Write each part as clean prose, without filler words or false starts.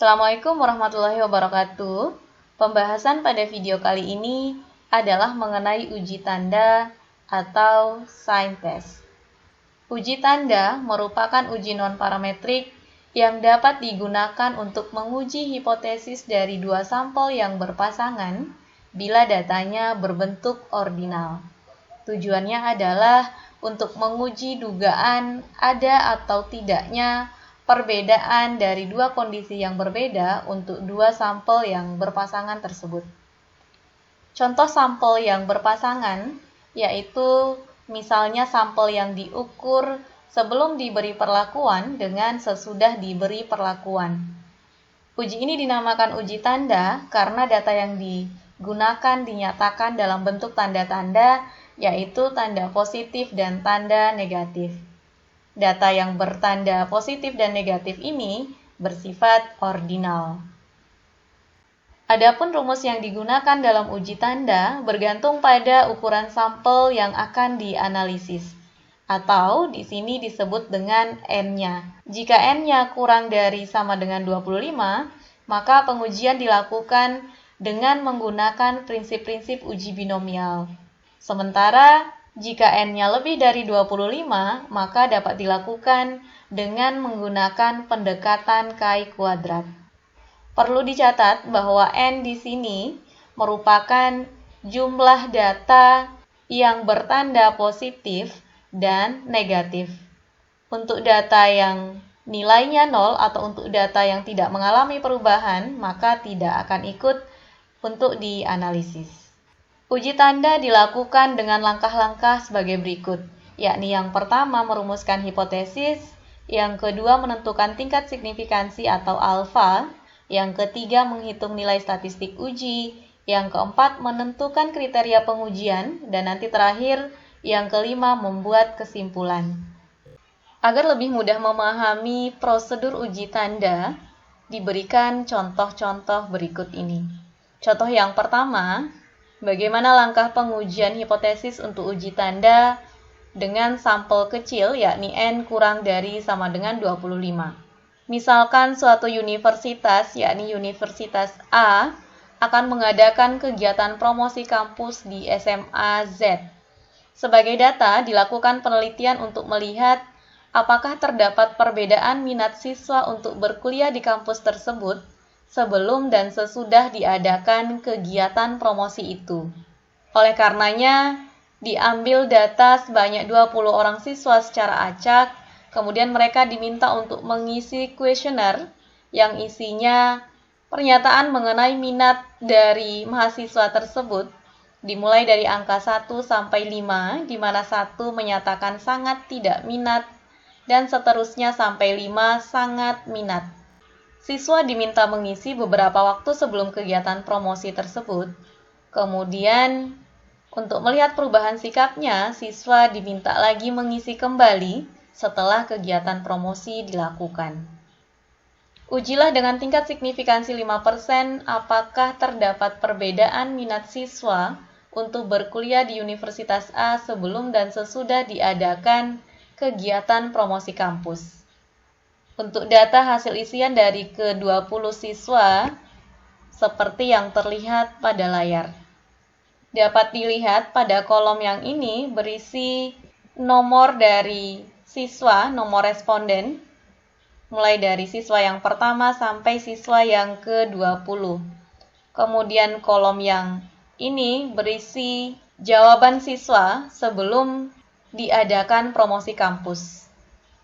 Assalamualaikum warahmatullahi wabarakatuh. Pembahasan pada video kali ini adalah mengenai uji tanda atau sign test. Uji tanda merupakan uji non-parametrik yang dapat digunakan untuk menguji hipotesis dari dua sampel yang berpasangan bila datanya berbentuk ordinal. Tujuannya adalah untuk menguji dugaan ada atau tidaknya perbedaan dari dua kondisi yang berbeda untuk dua sampel yang berpasangan tersebut. Contoh sampel yang berpasangan yaitu misalnya sampel yang diukur sebelum diberi perlakuan dengan sesudah diberi perlakuan. Uji ini dinamakan uji tanda karena data yang digunakan dinyatakan dalam bentuk tanda-tanda yaitu tanda positif dan tanda negatif. Data yang bertanda positif dan negatif ini bersifat ordinal. Adapun rumus yang digunakan dalam uji tanda bergantung pada ukuran sampel yang akan dianalisis, atau di sini disebut dengan N-nya. Jika N-nya kurang dari sama dengan 25, maka pengujian dilakukan dengan menggunakan prinsip-prinsip uji binomial. Sementara jika N-nya lebih dari 25, maka dapat dilakukan dengan menggunakan pendekatan Chi kuadrat. Perlu dicatat bahwa N di sini merupakan jumlah data yang bertanda positif dan negatif. Untuk data yang nilainya 0 atau untuk data yang tidak mengalami perubahan, maka tidak akan ikut untuk dianalisis. Uji tanda dilakukan dengan langkah-langkah sebagai berikut, yakni yang pertama merumuskan hipotesis, yang kedua menentukan tingkat signifikansi atau alfa, yang ketiga menghitung nilai statistik uji, yang keempat menentukan kriteria pengujian, dan nanti terakhir yang kelima membuat kesimpulan. Agar lebih mudah memahami prosedur uji tanda, diberikan contoh-contoh berikut ini. Contoh yang pertama, bagaimana langkah pengujian hipotesis untuk uji tanda dengan sampel kecil yakni N kurang dari sama dengan 25. Misalkan suatu universitas yakni Universitas A akan mengadakan kegiatan promosi kampus di SMA Z. Sebagai data dilakukan penelitian untuk melihat apakah terdapat perbedaan minat siswa untuk berkuliah di kampus tersebut sebelum dan sesudah diadakan kegiatan promosi itu. Oleh karenanya, diambil data sebanyak 20 orang siswa secara acak, kemudian mereka diminta untuk mengisi kuesioner yang isinya pernyataan mengenai minat dari mahasiswa tersebut, dimulai dari angka 1 sampai 5, di mana 1 menyatakan sangat tidak minat, dan seterusnya sampai 5 sangat minat. Siswa diminta mengisi beberapa waktu sebelum kegiatan promosi tersebut. Kemudian, untuk melihat perubahan sikapnya, siswa diminta lagi mengisi kembali setelah kegiatan promosi dilakukan. Ujilah dengan tingkat signifikansi 5% apakah terdapat perbedaan minat siswa untuk berkuliah di Universitas A sebelum dan sesudah diadakan kegiatan promosi kampus. Untuk data hasil isian dari ke-20 siswa, seperti yang terlihat pada layar. Dapat dilihat pada kolom yang ini berisi nomor dari siswa, nomor responden, mulai dari siswa yang pertama sampai siswa yang ke-20. Kemudian kolom yang ini berisi jawaban siswa sebelum diadakan promosi kampus.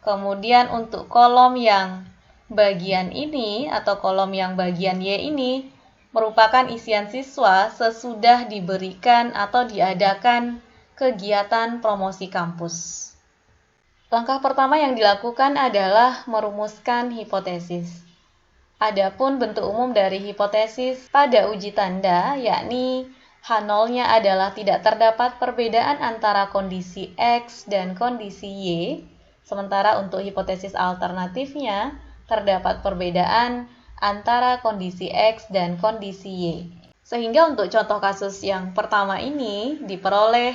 Kemudian untuk kolom yang bagian ini atau kolom yang bagian Y ini merupakan isian siswa sesudah diberikan atau diadakan kegiatan promosi kampus. Langkah pertama yang dilakukan adalah merumuskan hipotesis. Adapun bentuk umum dari hipotesis pada uji tanda, yakni H0-nya adalah tidak terdapat perbedaan antara kondisi X dan kondisi Y, sementara untuk hipotesis alternatifnya terdapat perbedaan antara kondisi X dan kondisi Y. Sehingga untuk contoh kasus yang pertama ini diperoleh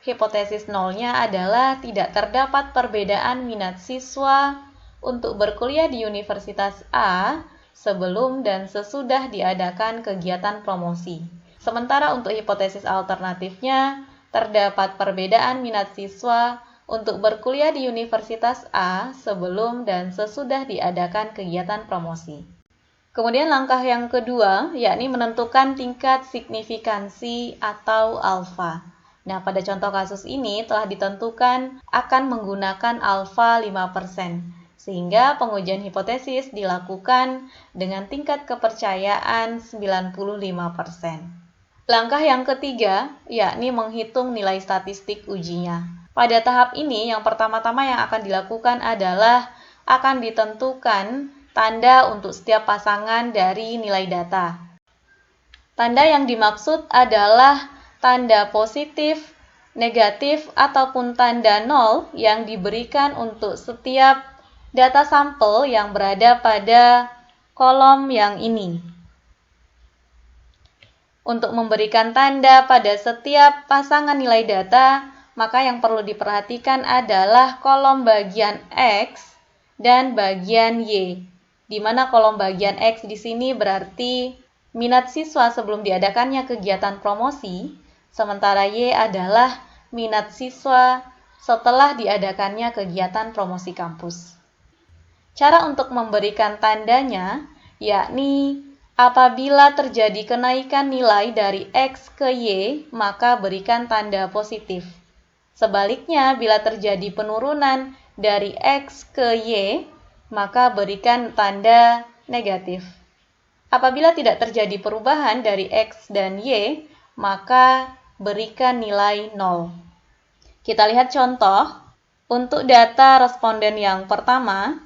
hipotesis nolnya adalah tidak terdapat perbedaan minat siswa untuk berkuliah di Universitas A sebelum dan sesudah diadakan kegiatan promosi. Sementara untuk hipotesis alternatifnya, terdapat perbedaan minat siswa untuk berkuliah di Universitas A sebelum dan sesudah diadakan kegiatan promosi. Kemudian langkah yang kedua, yakni menentukan tingkat signifikansi atau alfa. Nah, pada contoh kasus ini telah ditentukan akan menggunakan alfa 5%, sehingga pengujian hipotesis dilakukan dengan tingkat kepercayaan 95%. Langkah yang ketiga, yakni menghitung nilai statistik ujinya. Pada tahap ini, yang pertama-tama yang akan dilakukan adalah akan ditentukan tanda untuk setiap pasangan dari nilai data. Tanda yang dimaksud adalah tanda positif, negatif, ataupun tanda nol yang diberikan untuk setiap data sampel yang berada pada kolom yang ini. Untuk memberikan tanda pada setiap pasangan nilai data, maka yang perlu diperhatikan adalah kolom bagian X dan bagian Y, di mana kolom bagian X di sini berarti minat siswa sebelum diadakannya kegiatan promosi, sementara Y adalah minat siswa setelah diadakannya kegiatan promosi kampus. Cara untuk memberikan tandanya, yakni apabila terjadi kenaikan nilai dari X ke Y, maka berikan tanda positif. Sebaliknya, bila terjadi penurunan dari X ke Y, maka berikan tanda negatif. Apabila tidak terjadi perubahan dari X dan Y, maka berikan nilai 0. Kita lihat contoh. Untuk data responden yang pertama,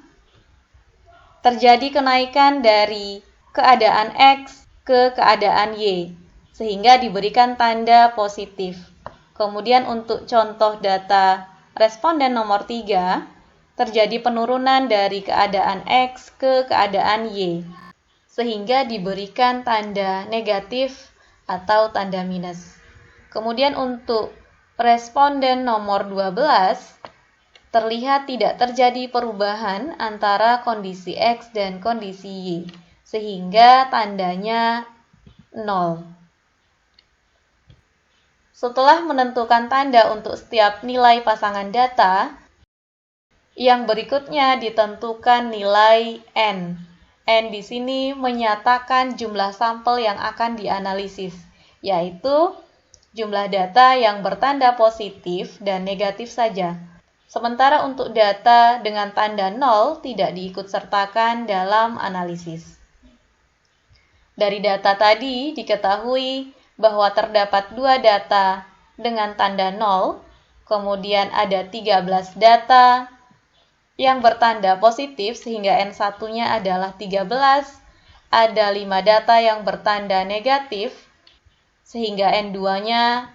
terjadi kenaikan dari keadaan X ke keadaan Y, sehingga diberikan tanda positif. Kemudian untuk contoh data responden nomor 3, terjadi penurunan dari keadaan X ke keadaan Y, sehingga diberikan tanda negatif atau tanda minus. Kemudian untuk responden nomor 12, terlihat tidak terjadi perubahan antara kondisi X dan kondisi Y, sehingga tandanya 0. Setelah menentukan tanda untuk setiap nilai pasangan data, yang berikutnya ditentukan nilai N. N di sini menyatakan jumlah sampel yang akan dianalisis, yaitu jumlah data yang bertanda positif dan negatif saja. Sementara untuk data dengan tanda 0 tidak diikutsertakan dalam analisis. Dari data tadi diketahui bahwa terdapat 2 data dengan tanda 0, kemudian ada 13 data yang bertanda positif sehingga N1-nya adalah 13, ada 5 data yang bertanda negatif sehingga N2-nya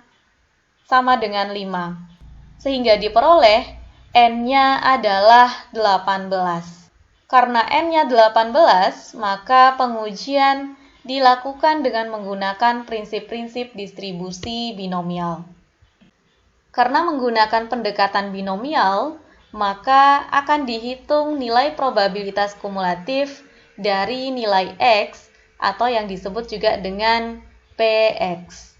sama dengan 5, sehingga diperoleh N-nya adalah 18. Karena N-nya 18, maka pengujian dilakukan dengan menggunakan prinsip-prinsip distribusi binomial. Karena menggunakan pendekatan binomial, maka akan dihitung nilai probabilitas kumulatif dari nilai X atau yang disebut juga dengan PX.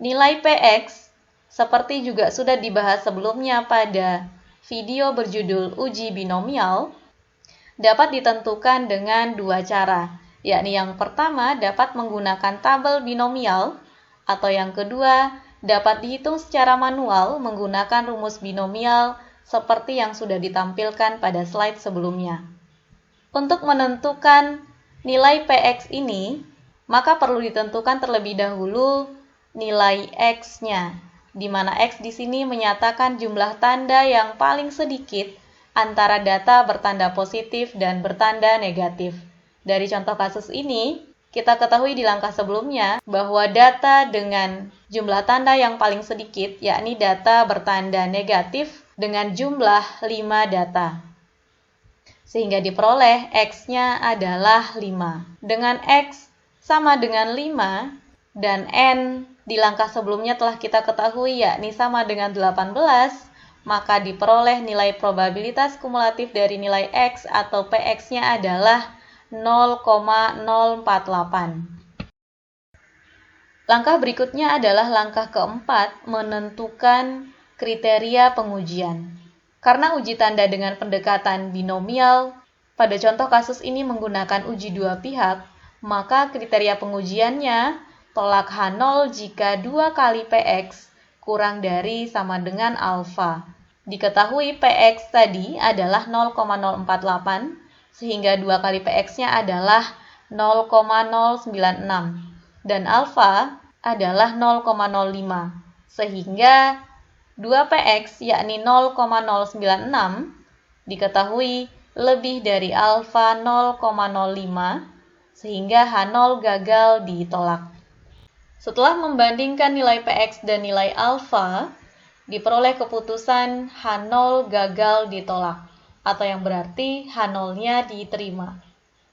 Nilai PX, seperti juga sudah dibahas sebelumnya pada video berjudul Uji Binomial, dapat ditentukan dengan 2 cara, yakni yang pertama dapat menggunakan tabel binomial, atau yang kedua dapat dihitung secara manual menggunakan rumus binomial seperti yang sudah ditampilkan pada slide sebelumnya. Untuk menentukan nilai PX ini, maka perlu ditentukan terlebih dahulu nilai X-nya, di mana X di sini menyatakan jumlah tanda yang paling sedikit antara data bertanda positif dan bertanda negatif. Dari contoh kasus ini, kita ketahui di langkah sebelumnya bahwa data dengan jumlah tanda yang paling sedikit, yakni data bertanda negatif dengan jumlah 5 data. Sehingga diperoleh X-nya adalah 5. Dengan X sama dengan 5 dan N di langkah sebelumnya telah kita ketahui yakni sama dengan 18, maka diperoleh nilai probabilitas kumulatif dari nilai X atau PX-nya adalah 0,048. Langkah berikutnya adalah langkah keempat, menentukan kriteria pengujian. Karena uji tanda dengan pendekatan binomial, pada contoh kasus ini menggunakan uji dua pihak, maka kriteria pengujiannya tolak H0 jika 2 kali Px kurang dari sama dengan alfa. Diketahui Px tadi adalah 0,048, sehingga 2 kali Px-nya adalah 0,096. Dan alfa adalah 0,05, sehingga 2px yakni 0,096 diketahui lebih dari alfa 0,05, sehingga H0 gagal ditolak. Setelah membandingkan nilai px dan nilai alfa, diperoleh keputusan H0 gagal ditolak, atau yang berarti H0-nya diterima.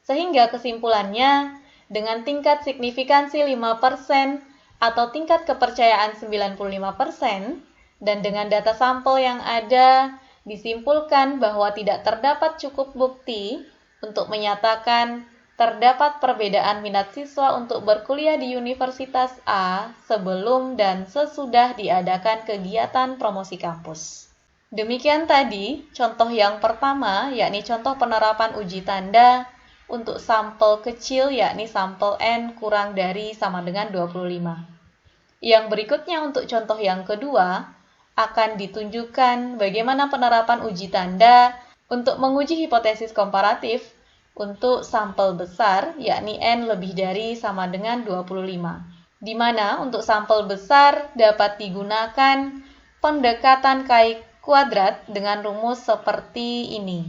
Sehingga kesimpulannya, dengan tingkat signifikansi 5% atau tingkat kepercayaan 95%, dan dengan data sampel yang ada, disimpulkan bahwa tidak terdapat cukup bukti untuk menyatakan terdapat perbedaan minat siswa untuk berkuliah di Universitas A sebelum dan sesudah diadakan kegiatan promosi kampus. Demikian tadi contoh yang pertama, yakni contoh penerapan uji tanda untuk sampel kecil, yakni sampel N kurang dari sama dengan 25. Yang berikutnya untuk contoh yang kedua, akan ditunjukkan bagaimana penerapan uji tanda untuk menguji hipotesis komparatif untuk sampel besar, yakni N lebih dari sama dengan 25. Di mana untuk sampel besar dapat digunakan pendekatan Chi kuadrat dengan rumus seperti ini.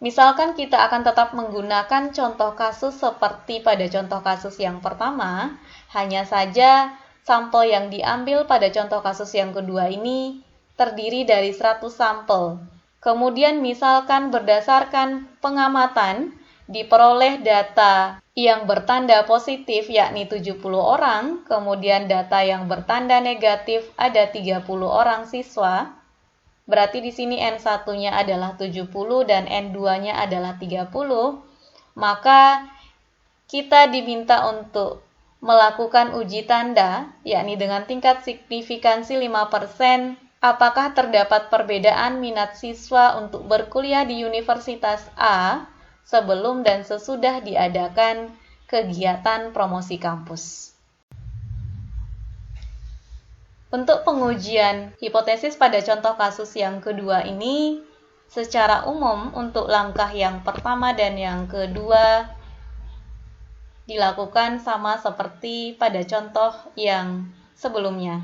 Misalkan kita akan tetap menggunakan contoh kasus seperti pada contoh kasus yang pertama, hanya saja sampel yang diambil pada contoh kasus yang kedua ini terdiri dari 100 sampel. Kemudian misalkan berdasarkan pengamatan diperoleh data yang bertanda positif yakni 70 orang, kemudian data yang bertanda negatif ada 30 orang siswa. Berarti di sini N1-nya adalah 70 dan N2-nya adalah 30, maka kita diminta untuk melakukan uji tanda, yakni dengan tingkat signifikansi 5%, apakah terdapat perbedaan minat siswa untuk berkuliah di Universitas A sebelum dan sesudah diadakan kegiatan promosi kampus. Untuk pengujian hipotesis pada contoh kasus yang kedua ini, secara umum untuk langkah yang pertama dan yang kedua dilakukan sama seperti pada contoh yang sebelumnya.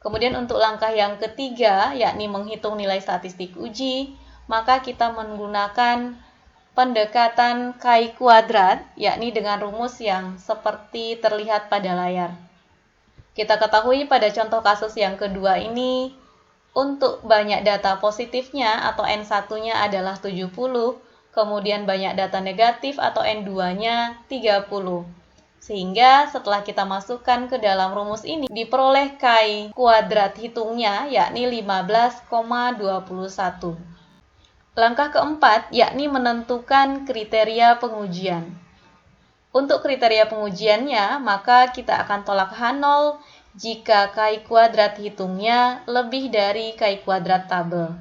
Kemudian untuk langkah yang ketiga, yakni menghitung nilai statistik uji, maka kita menggunakan pendekatan Chi kuadrat, yakni dengan rumus yang seperti terlihat pada layar. Kita ketahui pada contoh kasus yang kedua ini, untuk banyak data positifnya atau N1-nya adalah 70, kemudian banyak data negatif atau N2-nya 30. Sehingga setelah kita masukkan ke dalam rumus ini, diperoleh Chi kuadrat hitungnya yakni 15,21. Langkah keempat yakni menentukan kriteria pengujian. Untuk kriteria pengujiannya, maka kita akan tolak H0 jika Chi kuadrat hitungnya lebih dari Chi kuadrat tabel.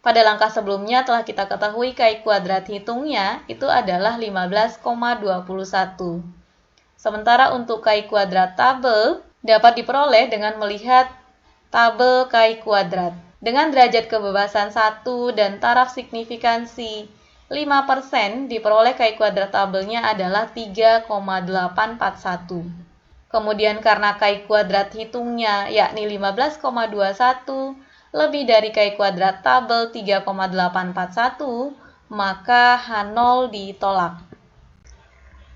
Pada langkah sebelumnya telah kita ketahui Chi kuadrat hitungnya itu adalah 15,21. Sementara untuk Chi kuadrat tabel dapat diperoleh dengan melihat tabel Chi kuadrat. Dengan derajat kebebasan 1 dan taraf signifikansi 5%, diperoleh Chi kuadrat tabelnya adalah 3,841. Kemudian karena Chi kuadrat hitungnya yakni 15,21 lebih dari Chi kuadrat tabel 3,841, maka H0 ditolak.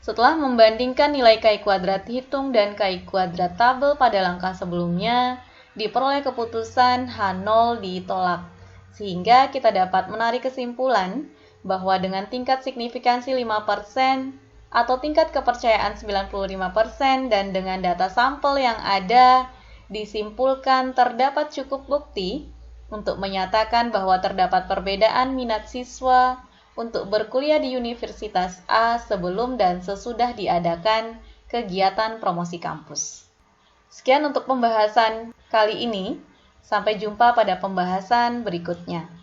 Setelah membandingkan nilai Chi kuadrat hitung dan Chi kuadrat tabel pada langkah sebelumnya, diperoleh keputusan H0 ditolak. Sehingga kita dapat menarik kesimpulan bahwa dengan tingkat signifikansi 5% atau tingkat kepercayaan 95% dan dengan data sampel yang ada, disimpulkan terdapat cukup bukti untuk menyatakan bahwa terdapat perbedaan minat siswa untuk berkuliah di Universitas A sebelum dan sesudah diadakan kegiatan promosi kampus. Sekian untuk pembahasan kali ini. Sampai jumpa pada pembahasan berikutnya.